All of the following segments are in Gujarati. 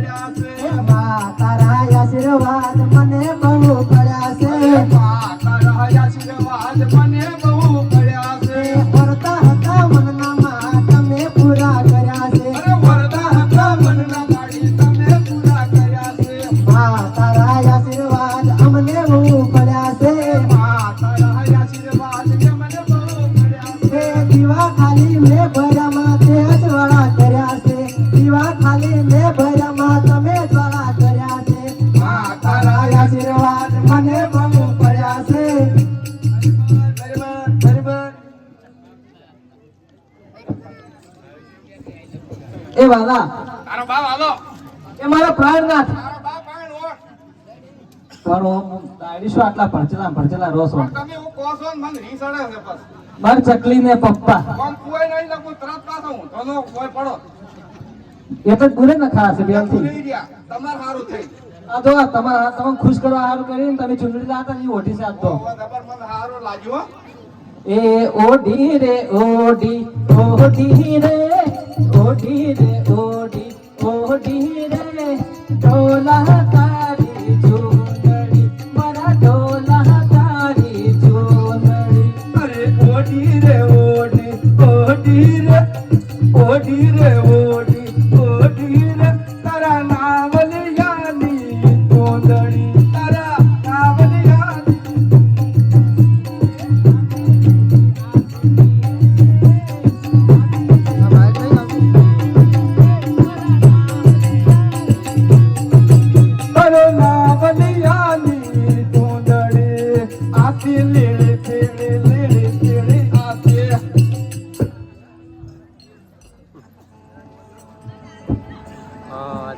પડ્યા છે તારા આશીર્વાદ મને બહુ પડ્યા છે તારા આશીર્વાદ મને બહુ પડ્યા છે વરતા હતા મનના તમે પૂરા કર્યા છે વરદા હતા મનના માડી તમે પૂરા કર્યા છે તારા આશીર્વાદ અમને બહુ પડ્યા છે તારા આશીર્વાદ મને બહુ પડ્યા છે દીવા ખાલી મેં ભર્યામાં તે જ્વાળા કર્યા છે દીવા ખાલી મેં ભર્યામાં તમે જ્વાળા કર્યા છે તારા આશીર્વાદ મને બહુ પડ્યા છે એ વાલા તારો બાપ આલો એ મારા પ્રાણનાથ તારો બાપ આણ ઓર પણ દાડી શું આટલા ભરચેલા રોસો તમે હું કહો છો ને મને રીસડે છે બસ માર ચકલી ને પપ્પા કોમ કોઈ નહીં લખું તરત પાછો હું ધનો કોઈ પડો એ તો ગુરે ન ખાશે બેલથી નહીં રહ્યા તમાર સારું થઈ આ તો તમારા તમને ખુશ કરવા સારું કરીને તમે ચૂંટણી લાતા ની ઓઢી છે આજ તો જબર મને સારું લાગ્યું એ ઓઢી રે ઓઢી ઓઢી રે ઓઢી રે ઓઢી ઓઢી રે ઢોલા તારી ચૂંટણી મારા ઢોલા તારી ચૂંટણી અરે ઓઢી રે ઓઢી ઓઢી રે ઓઢી રે ઓઢી ઓઢી રે તારા નાવલિયાની કોંદણી તારા નાવલિયાની તારા નાવલિયાની કોંદણી આથી લીલી પીળી આથી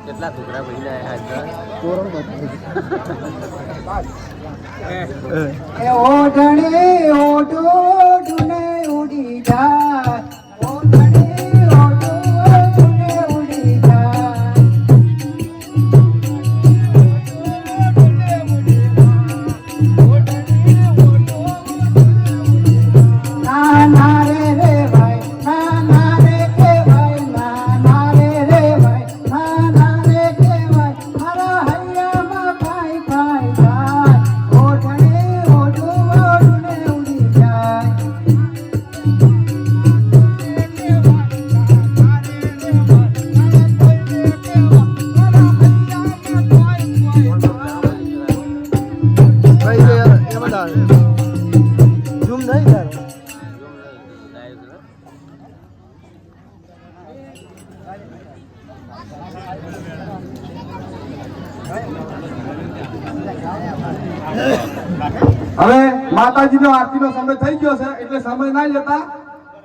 કેટલા ટુકડા ભરીને એ ઓઢણી ઓઢોઢુને ઉડી જાય ઓઢણી ઓઢોઢુને ઉડી જાય ના ના રે ભાઈ ના રે કે ભાઈ ના રે ભાઈ ના રે કે ભાઈ મારા હૈયામાં ખાઈ ખાઈ જાય ઓઢણી ઓઢુને ઉડી જાય હવે માતાજીનો આરતીનો સમય થઈ ગયો છે એટલે સમય ના લેતા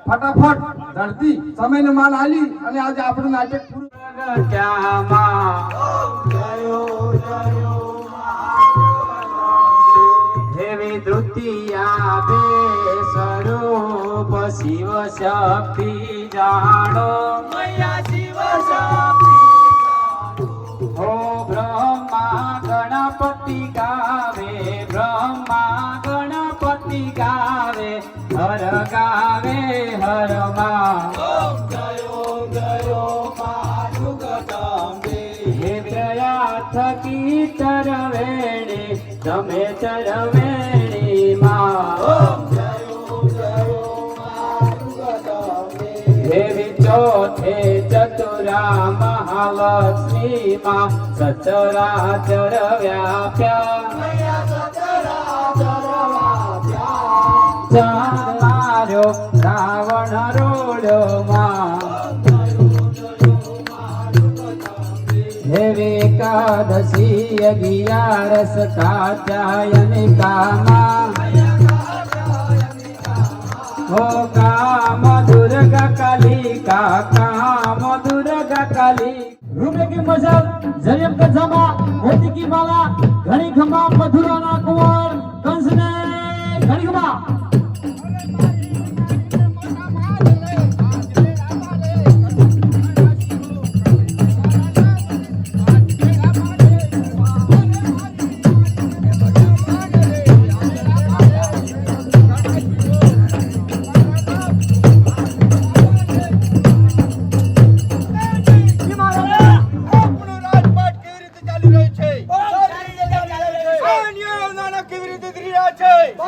ફટાફટ ધરતી સમયને માન આલી અને આજે આપણું નાટક પૂરું દેવી તૃતીયા બે સ્વરૂપ શિવ શક્તિ જાણો મૈયા શિવ શક્તિ હો બ્રહ્મા ગણપતિ ગાવે બ્રહ્મા ગણપતિ ગાવે હર માં હે પ્રયા થકી ચરવેણે તમે ચરવેણી માં દેવી ચોથે ચતુરા મહાલક્ષ્મી માં સચરાચર વ્યાપ્યા માર્યો રાવણ રોડ્યો માં દેવી એકાદશી 11 કાત્યાયનિકામાં हो काम दुर्गा कालिका काम दुर्गा काली रूपे की मजल जरियम का जमा मोती की माला घड़ी खंबा मधुरा ना कुंवर कंस ने घड़ी खंबा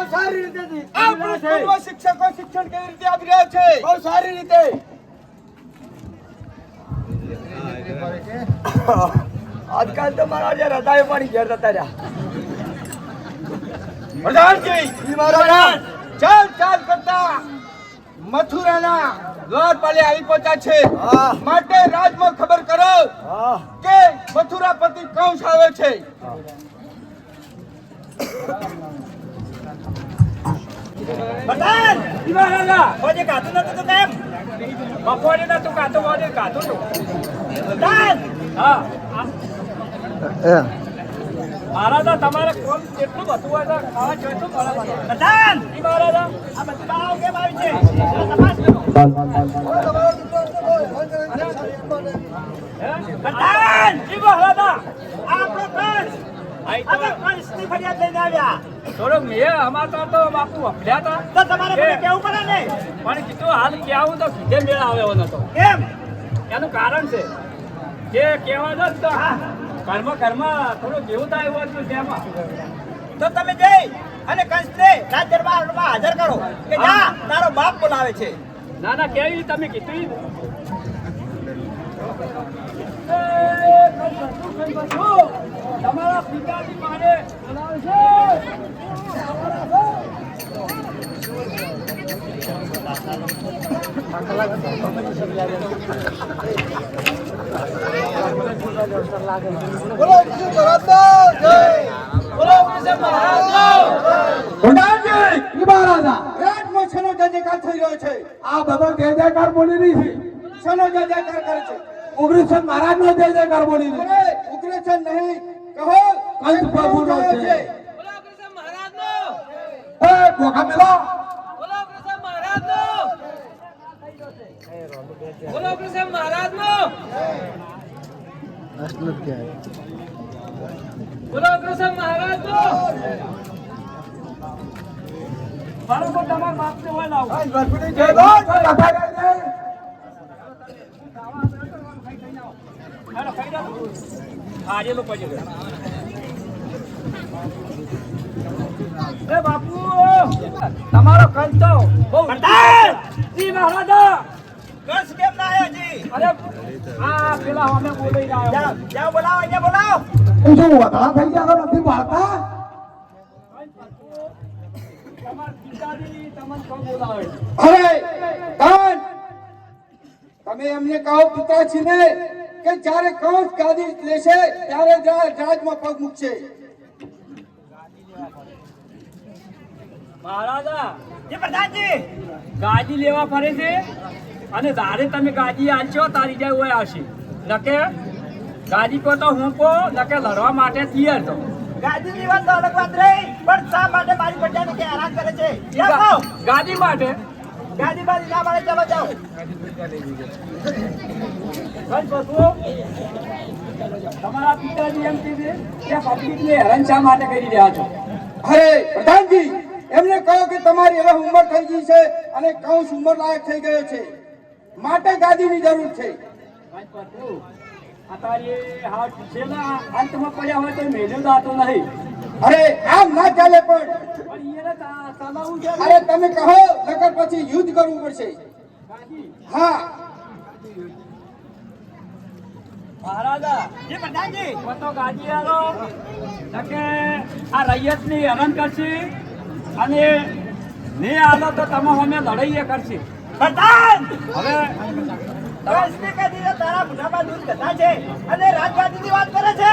બહુ સારી રીતે આપણા સ્કૂલમાં શિક્ષકો શિક્ષણ કેવી રીતે આપી રહ્યા છે? બહુ સારી રીતે આજકાલ તો મારા જે હૃદય પણ ઘેર જતા રહ્યા પ્રધાનજી મહારાજ ચાલ ચાલ કરતા મથુરાના દ્વારપાલે આવી પહોંચ્યા છે. હા. માટે રાજમાં ખબર કરો હા કે મથુરાપતિ કંસ આવે છે. બતાન દીવાના ઓજે કાતું નતું તો કેમ બપોરે નતું કાતું ઓજે કાતું તો બતાન હા મારા તો તમારે કોમ કેટલું બધું હોય તો ખાવા જોઈતું પડે બતાન દીવાના આ બતાવ કેમ આવી છે તપાસ કરો બતાન દીવાના આપણો કંસ આ કંસની ફરિયાદ લઈને આવ્યા થોડો મેં અમાર તો બાપુ વફડ્યા હતા તો તમારે મને કેવું પડે ને પણ કીધું હાલ કેવું તો સીધે મેળ આવ્યો નતો કેમ એનું કારણ છે કે કહેવા જ તો કર્મ થોડું જેવું થાય એવું હતું તેમાં તો તમે જઈ અને કંસને રાજ દરબારમાં હાજર કરો કે જા તારો બાપ બોલાવે છે ના ના કેવી તમે કીધું તમારા પિતાજી મારે બોલાવે બોલો વિષ્ણુ મહારાજ જય બોલો વિષ્ણુ મહારાજ પ્રધાનજી મહારાજા રાજમાં શેનો જય જયકાર થઈ રહ્યો છે? આ બધો જય જયકાર બોલી રહી છે. શેનો જય જયકાર કરે છે? ઉગ્રસેન મહારાજ નો જય જયકાર બોલી રહી અરે ઉગ્રસેન નહીં કહો કંસ પ્રભુનો કયો છે. એ ગોખા મેલો બરોબર તમારા બાપને હોય લાવો જય બોલ હાજેલો પડ્યો એ બાપુ તમારો કંસ તો બહુ જી મહારાજા કંસ કેમ ના આવ્યો જી અરે આ પેલા અમે બોલી રહ્યા જાઓ જાઓ બોલાવો અહીંયા બોલાવો હું શું વધારા થઈ ગયા નથી વાળતા તમાર પિતાજી તમને કોણ બોલાવે અરે કાન તમે એમને કહો પિતાજીને કે જ્યારે કંસ ગાદી લેશે ત્યારે જ રાજમાં પગ મૂકશે. મહારાજા જે પ્રધાનજી ગાડી લેવા ફરે છે અને તારે તમે ગાડી આલશો તારી જાય હોય આવશે નકે ગાડી કો તો હું કો નકે લડવા માટે તૈયાર તો ગાડી ની વાત તો અલગ વાત રહી પણ શા માટે મારી પ્રજાને કે હેરાન કરે છે ગાડી માટે ગાડી બાજી ના મળે ચલો જાઓ તમારા પિતાજી એમ કીધું કે પબ્લિકને હેરાન શા માટે કરી રહ્યા છો અરે પ્રધાનજી એમને કહો કે તમારી હવે ઉંમર થઈ ગઈ છે અને કંસ ઉંમર લાયક થઈ ગયો છે માટે ગાદીની જરૂર છે. અત્યારે હાથ છેલ્લા અંતમાં પડ્યા હોય તો મેલ્યું દાતો નહીં અરે આમ ના ચાલે પણ પણ એને ચલાવવું છે અરે તમે કહો નકર પછી યુદ્ધ કરવું પડશે. હા મહારાજા જે પ્રધાનજી તો ગાડી આલો કે આ રૈયતની હેરાન કરશે અને ને આલો તો તમે અમે લડાઈએ કરશે પ્રધાન હવે તારા બુઢાપા દૂધ કથા છે અને રાજવાદીની વાત કરે છે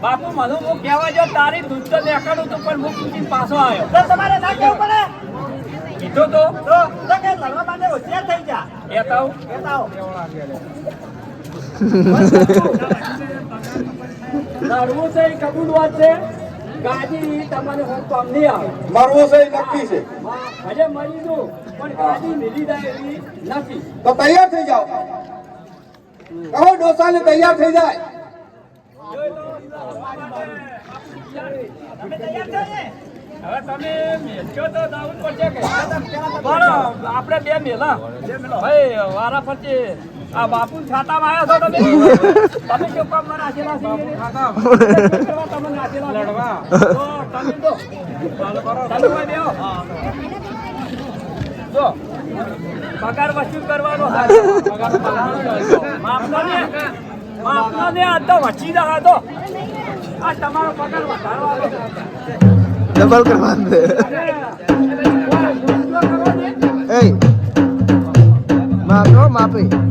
બાપુ મને હું કહેવા જો તારી દૂધ તો દેખાડું તું પણ હું પૂછીને પાછો આવ્યો તો તમારે ના કેવું પડે કીધું તો કે લડવા માટે હોશિયાર થઈ જા કહેતા લડવું છે એ કબૂલ વાત છે ગાડી તમારે હું કામ નહીં આવે મરવું છે એ નક્કી છે. હજે મરી દઉં પણ ગાડી મિલી જાય એવી નથી તો તૈયાર થઈ જાઓ. કહો ડોસાને તૈયાર થઈ જાય. તમે તૈયાર છો ને હવે તમે મેચો તો દાઉદ પડશે કે પણ આપણે બે મેલા ભાઈ વારા પરથી આ બાપુ છાતામાં આવ્યો છો તમે કેવું કામ રાખેલા છે તમે નાખેલા લડવા તો તમે તો ચાલુ હોય બેહો. જો પગાર વસૂલ કરવાનો માપનો ને આ તો વચી દા તો આ તમારો પગાર વધારવાનો ડબલ કરવાનું છે એ માપો માપે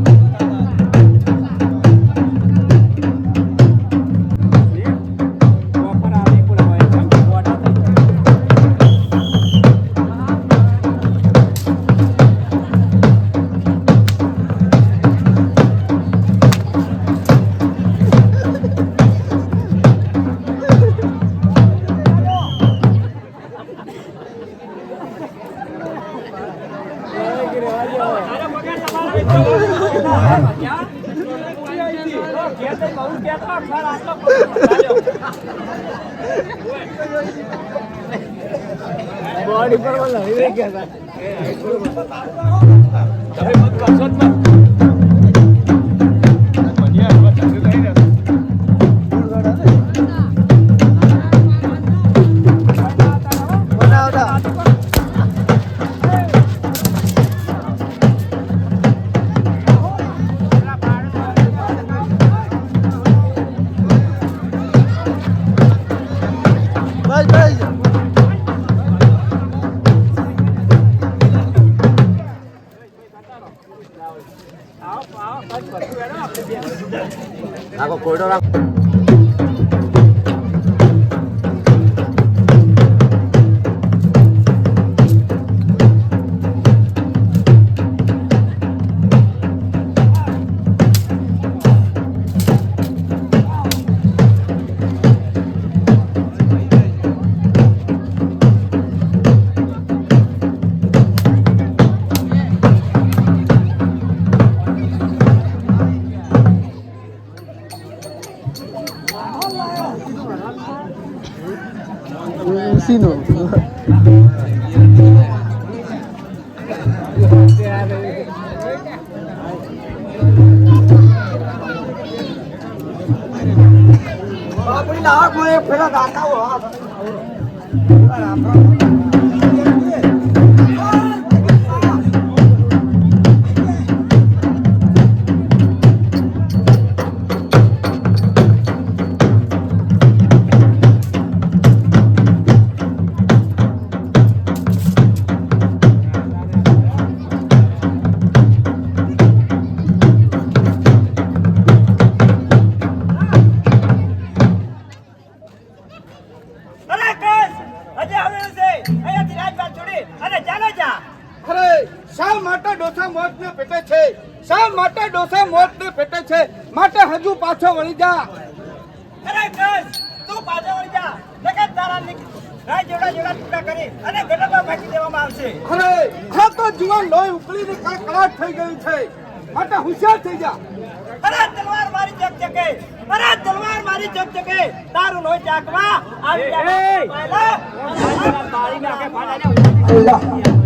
બોડી પર લઈ રહી ગયા બસ બસ આખો કોયડો રાખ Sino? આપણી લાખ માં પેલા દાતા માટે હજુ પાછો વળી જા અરે કસ તું પાછો વળી જા નકે તારા રાય જેવડા જેવડા ટુકડા કરી અને ગટરમાં ફેંકી દેવામાં આવશે અરે આ તો જુવાન લોહી ઉકળીને કળકળાટ થઈ ગયું છે માટે હોશિયાર થઈ જા અરે તલવાર મારી ચકચકે અરે તલવાર મારી ચકચકે તારું લોહી ચાકવા આવી જા પહેલા તાળી નાખે ફાડાને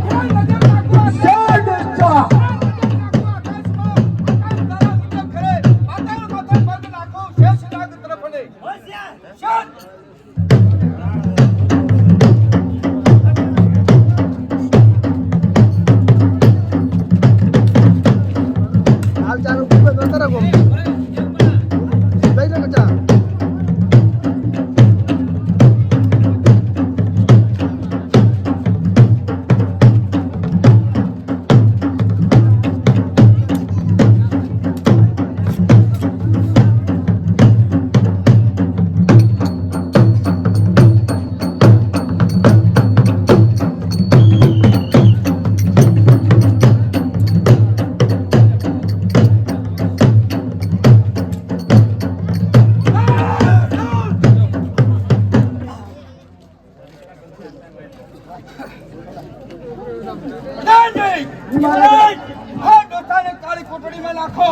કાળી કોટડીમાં નાખો